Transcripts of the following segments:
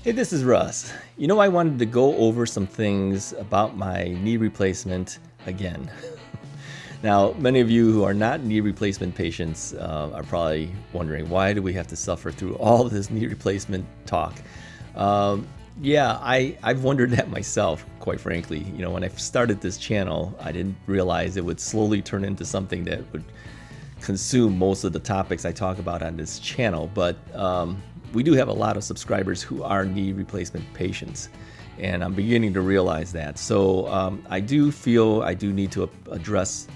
Hey, this is Russ. I wanted to go over some things about my knee replacement again. Now, many of you who are not knee replacement patients are probably wondering, why do we have to suffer through all this knee replacement talk? I've wondered that myself, quite frankly. When I started this channel, I didn't realize it would slowly turn into something that would consume most of the topics I talk about on this channel. But we do have a lot of subscribers who are knee replacement patients, and I'm beginning to realize that. So I do feel I do need to address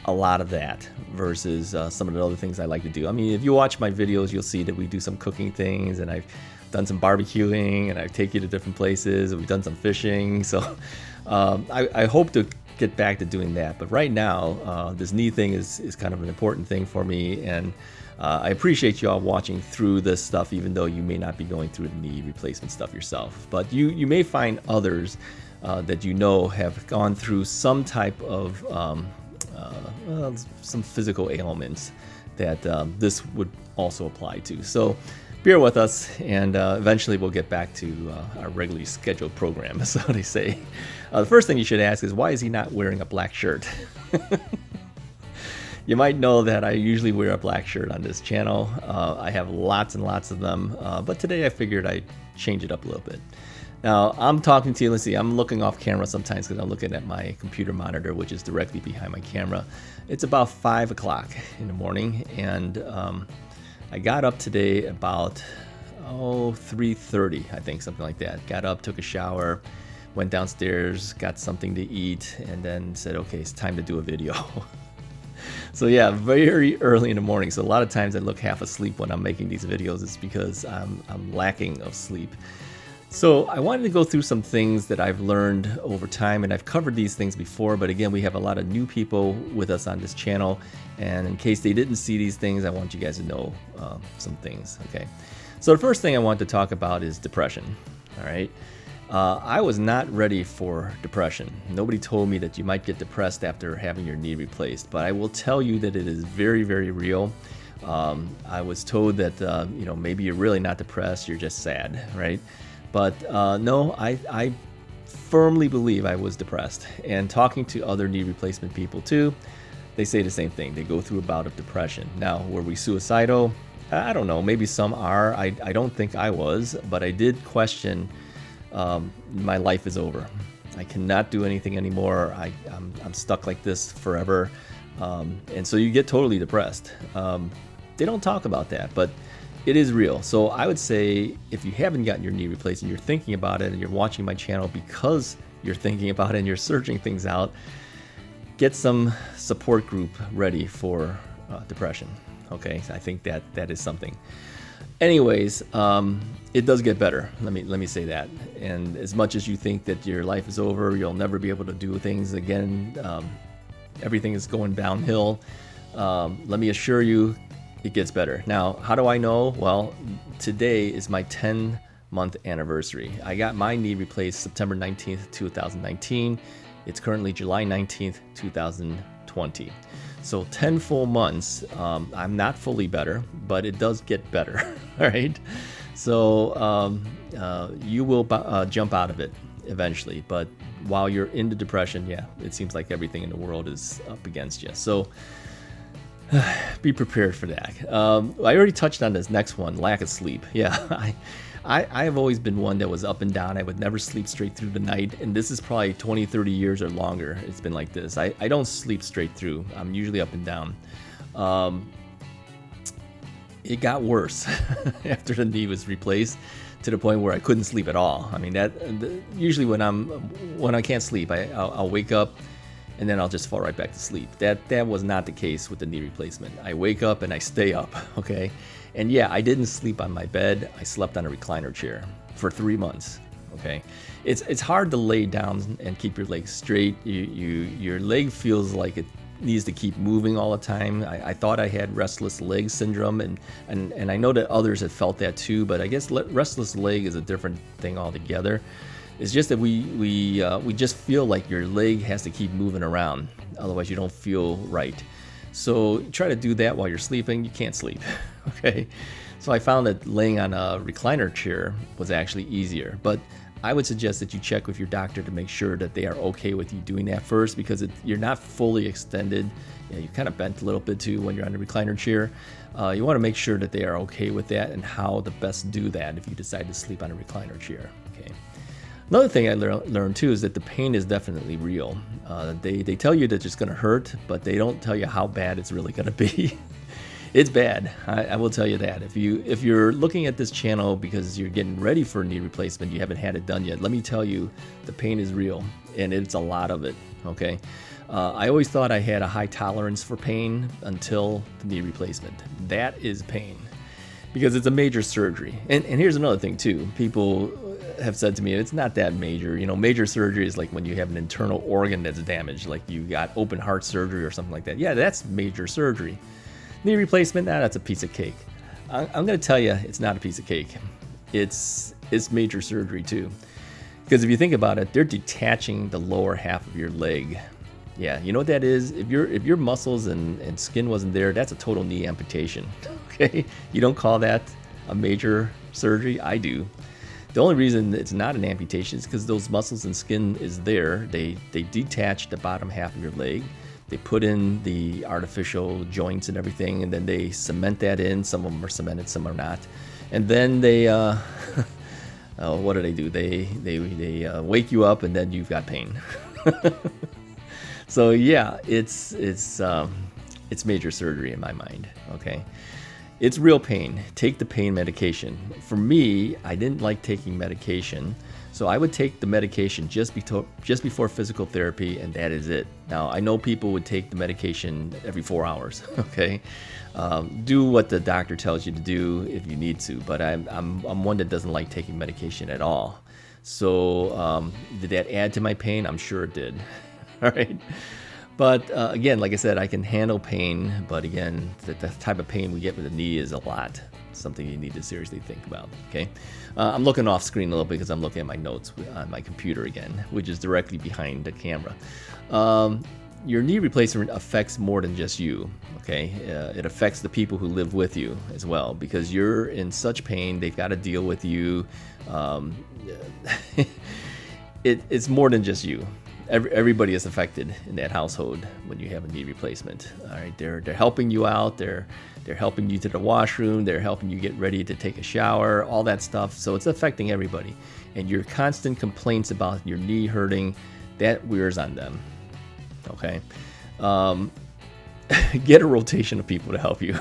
a lot of that versus some of the other things I like to do. I mean, if you watch my videos, you'll see that we do some cooking things, and I've done some barbecuing, and I take you to different places, and we've done some fishing. So I hope to get back to doing that. But right now, this knee thing is kind of an important thing for me, and I appreciate you all watching through this stuff, even though you may not be going through the knee replacement stuff yourself. But you may find others that have gone through some type of some physical ailments that this would also apply to. So bear with us, and eventually we'll get back to our regularly scheduled program, so they say. The first thing you should ask is, why is he not wearing a black shirt? You might know that I usually wear a black shirt on this channel. I have lots and lots of them, but today I figured I'd change it up a little bit. Now, I'm talking to you, let's see, I'm looking off camera sometimes because I'm looking at my computer monitor, which is directly behind my camera. It's about 5 o'clock in the morning, and I got up today about 3:30, I think, something like that. Got up, took a shower, went downstairs, got something to eat, and then said, okay, it's time to do a video. So yeah, very early in the morning. So a lot of times I look half asleep when I'm making these videos. It's because I'm lacking of sleep. So I wanted to go through some things that I've learned over time, and I've covered these things before, but again, we have a lot of new people with us on this channel, and in case they didn't see these things, I want you guys to know some things, okay? So the first thing I want to talk about is depression, all right? I was not ready for depression. Nobody told me that you might get depressed after having your knee replaced, but I will tell you that it is very, very real. I was told that, maybe you're really not depressed, you're just sad, right? But no, I firmly believe I was depressed. And talking to other knee replacement people too, they say the same thing. They go through a bout of depression. Now, were we suicidal? I don't know. Maybe some are. I don't think I was, but I did question, my life is over. I cannot do anything anymore. I'm stuck like this forever. And so you get totally depressed. They don't talk about that, but it is real. So I would say, if you haven't gotten your knee replaced and you're thinking about it, and you're watching my channel because you're thinking about it and you're searching things out, get some support group ready for depression. Okay, I think that is something. Anyways, it does get better. Let me say that. And as much as you think that your life is over, you'll never be able to do things again, everything is going downhill, let me assure you, it gets better. Now, how do I know? Well, today is my 10-month anniversary. I got my knee replaced September 19th, 2019. It's currently July 19th, 2020. So 10 full months. I'm not fully better, but it does get better. All right. So you will jump out of it eventually. But while you're in the depression, yeah, it seems like everything in the world is up against you. So be prepared for that. I already touched on this next one, lack of sleep. Yeah, I have always been one that was up and down. I would never sleep straight through the night, and this is probably 20, 30 years or longer. It's been like this. I don't sleep straight through. I'm usually up and down. It got worse after the knee was replaced, to the point where I couldn't sleep at all. I mean, usually when I can't sleep, I'll wake up, and then I'll just fall right back to sleep. That was not the case with the knee replacement. I wake up and I stay up, okay? And yeah, I didn't sleep on my bed. I slept on a recliner chair for 3 months, okay? It's hard to lay down and keep your legs straight. Your leg feels like it needs to keep moving all the time. I thought I had restless leg syndrome, and I know that others have felt that too, but I guess restless leg is a different thing altogether. It's just that we just feel like your leg has to keep moving around, otherwise you don't feel right. So try to do that while you're sleeping. You can't sleep, okay? So I found that laying on a recliner chair was actually easier. But I would suggest that you check with your doctor to make sure that they are okay with you doing that first, because you're not fully extended. You kind of bent a little bit too when you're on a recliner chair. You want to make sure that they are okay with that and how to best do that if you decide to sleep on a recliner chair. Okay. Another thing I learned too is that the pain is definitely real. They tell you that it's going to hurt, but they don't tell you how bad it's really going to be. It's bad. I will tell you that. If you're looking at this channel because you're getting ready for a knee replacement, you haven't had it done yet, let me tell you, the pain is real, and it's a lot of it. Okay. I always thought I had a high tolerance for pain until the knee replacement. That is pain, because it's a major surgery. And here's another thing too. People have said to me, it's not that major. Major surgery is like when you have an internal organ that's damaged, like you got open heart surgery or something like that. Yeah, that's major surgery. Knee replacement, that's a piece of cake. I'm going to tell you, it's not a piece of cake. It's major surgery too. Because if you think about it, they're detaching the lower half of your leg. Yeah, you know what that is? If your muscles and skin wasn't there, that's a total knee amputation. Okay? You don't call that a major surgery? I do. The only reason it's not an amputation is because those muscles and skin is there. They detach the bottom half of your leg. They put in the artificial joints and everything, and then they cement that in. Some of them are cemented, some are not. And then they, what do? They wake you up, and then you've got pain. So yeah, it's major surgery in my mind. Okay, it's real pain. Take the pain medication. For me, I didn't like taking medication. So I would take the medication just before physical therapy, and that is it. Now, I know people would take the medication every 4 hours, okay? Do what the doctor tells you to do if you need to, but I'm one that doesn't like taking medication at all. So did that add to my pain? I'm sure it did, all right? But again, like I said, I can handle pain, but again, the type of pain we get with the knee is a lot. Something you need to seriously think about, okay? I'm looking off screen a little bit because I'm looking at my notes on my computer again, which is directly behind the camera. Your knee replacement affects more than just you, okay? It affects the people who live with you as well, because you're in such pain, they've got to deal with you. It's more than just you. Everybody is affected in that household when you have a knee replacement. All right, they're helping you out. They're helping you to the washroom. They're helping you get ready to take a shower. All that stuff. So it's affecting everybody. And your constant complaints about your knee hurting, that wears on them. Okay, get a rotation of people to help you.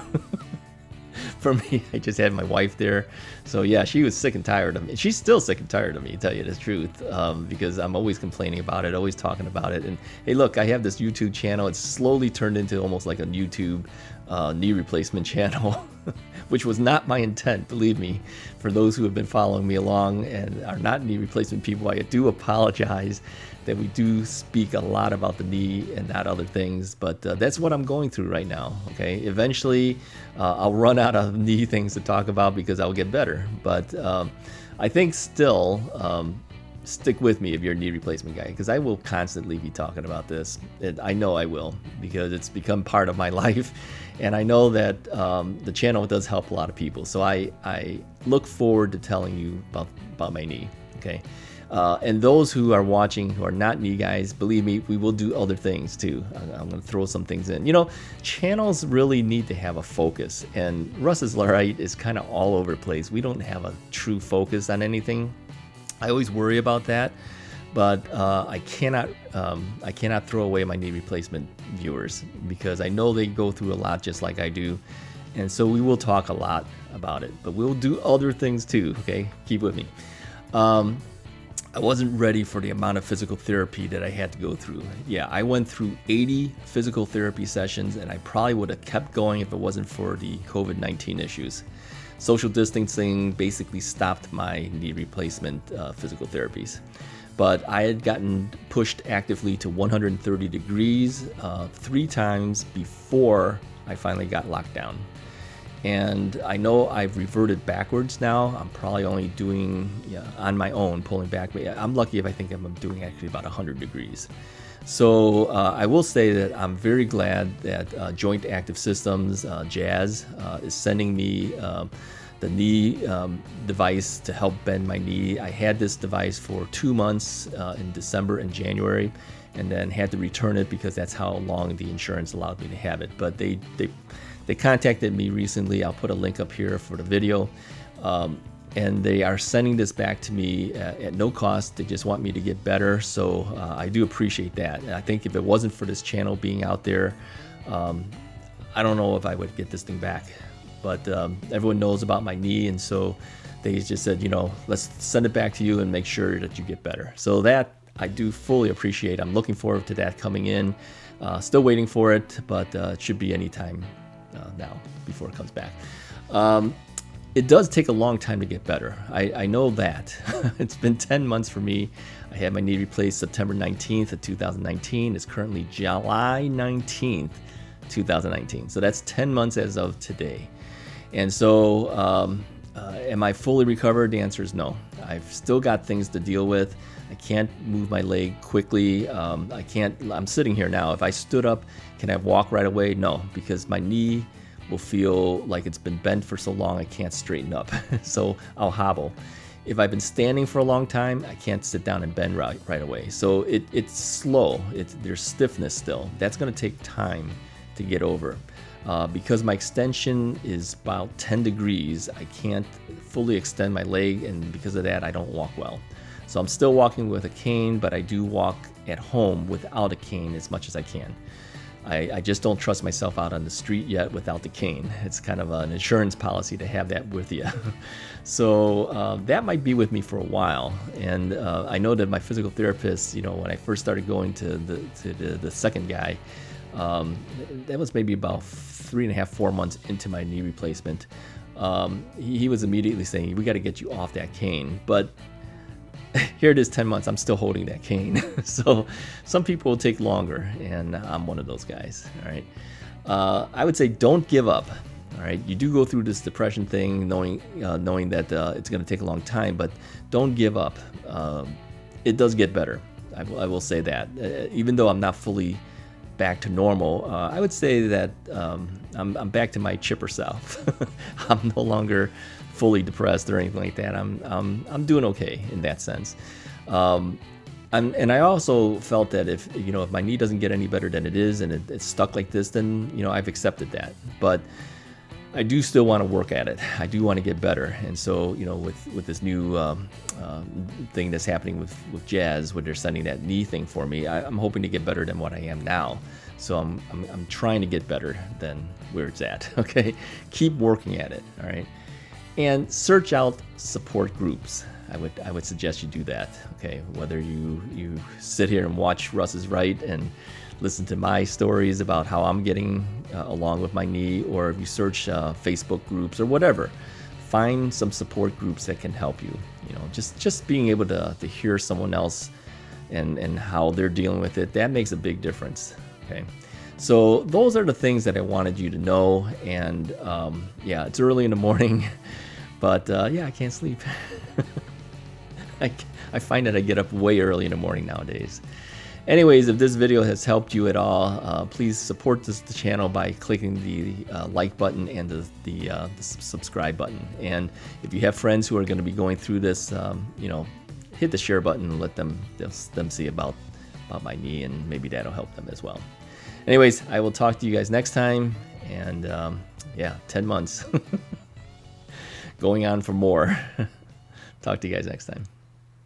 For me, I just had my wife there. So yeah, she was sick and tired of me. She's still sick and tired of me, to tell you the truth, because I'm always complaining about it, always talking about it. And hey, look, I have this YouTube channel. It's slowly turned into almost like a YouTube knee replacement channel, which was not my intent, believe me. For those who have been following me along and are not knee replacement people, I do apologize that we do speak a lot about the knee and not other things, but that's what I'm going through right now, okay? Eventually, I'll run out of knee things to talk about because I'll get better, but I think still, stick with me if you're a knee replacement guy, because I will constantly be talking about this. I know I will, because it's become part of my life, and I know that the channel does help a lot of people, so I look forward to telling you about my knee, okay? And those who are watching who are not knee guys, believe me, we will do other things too. I'm going to throw some things in. Channels really need to have a focus, and Russ's Right is kind of all over the place. We don't have a true focus on anything. I always worry about that, but I cannot throw away my knee replacement viewers, because I know they go through a lot just like I do, and so we will talk a lot about it, but we'll do other things too. Okay, keep with me. I wasn't ready for the amount of physical therapy that I had to go through. Yeah, I went through 80 physical therapy sessions, and I probably would have kept going if it wasn't for the COVID-19 issues. Social distancing basically stopped my knee replacement physical therapies. But I had gotten pushed actively to 130 degrees 3 times before I finally got locked down. And I know I've reverted backwards now. I'm probably only doing, on my own, pulling back. I'm lucky if I think I'm doing actually about 100 degrees. So I will say that I'm very glad that Joint Active Systems, Jazz, is sending me the knee device to help bend my knee. I had this device for 2 months in December and January, and then had to return it because that's how long the insurance allowed me to have it. But they contacted me recently. I'll put a link up here for the video. And they are sending this back to me at no cost. They just want me to get better. So I do appreciate that. And I think if it wasn't for this channel being out there, I don't know if I would get this thing back. But everyone knows about my knee, and so they just said, you know, let's send it back to you and make sure that you get better. So that I do fully appreciate. I'm looking forward to that coming in. Still waiting for it, but it should be any time now before it comes back. It does take a long time to get better. I know that. It's been 10 months for me. I had my knee replaced September 19th of 2019. It's currently July 19th, 2019. So that's 10 months as of today. And so am I fully recovered? The answer is no. I've still got things to deal with. I can't move my leg quickly. I'm sitting here now. If I stood up, can I walk right away? No, because my knee will feel like it's been bent for so long I can't straighten up. So I'll hobble. If I've been standing for a long time, I can't sit down and bend right away. So it's slow. There's stiffness still. That's going to take time to get over. Because my extension is about 10 degrees, I can't fully extend my leg, and because of that, I don't walk well. So I'm still walking with a cane, but I do walk at home without a cane as much as I can. I just don't trust myself out on the street yet without the cane. It's kind of an insurance policy to have that with you. So that might be with me for a while. And I know that my physical therapist, you know, when I first started going to the second guy, that was maybe about 3.5, 4 months into my knee replacement. He was immediately saying, we got to get you off that cane. But here it is 10 months, I'm still holding that cane. So some people will take longer, and I'm one of those guys. All right. I would say don't give up. All right. You do go through this depression thing knowing that it's going to take a long time, but don't give up. It does get better. I will say that. Even though I'm not fully back to normal, I would say that I'm back to my chipper self. I'm no longer fully depressed or anything like that. I'm doing okay in that sense. And I also felt that if my knee doesn't get any better than it is, and it's stuck like this, then I've accepted that. But I do still want to work at it. I do want to get better. And so with this new thing that's happening with Jazz, where they're sending that knee thing for me, I'm hoping to get better than what I am now. So I'm trying to get better than where it's at. Okay, keep working at it. All right. And search out support groups. I would suggest you do that. Okay, whether you sit here and watch Russ is Right and listen to my stories about how I'm getting along with my knee, or if you search Facebook groups or whatever, find some support groups that can help you. Just being able to hear someone else and how they're dealing with it, that makes a big difference. Okay. So those are the things that I wanted you to know. And yeah, it's early in the morning, but yeah, I can't sleep. I find that I get up way early in the morning nowadays. Anyways, if this video has helped you at all, please support the channel by clicking the like button and the subscribe button. And if you have friends who are going to be going through this, hit the share button and let them see about my knee, and maybe that'll help them as well. Anyways, I will talk to you guys next time. And yeah, 10 months going on for more. Talk to you guys next time.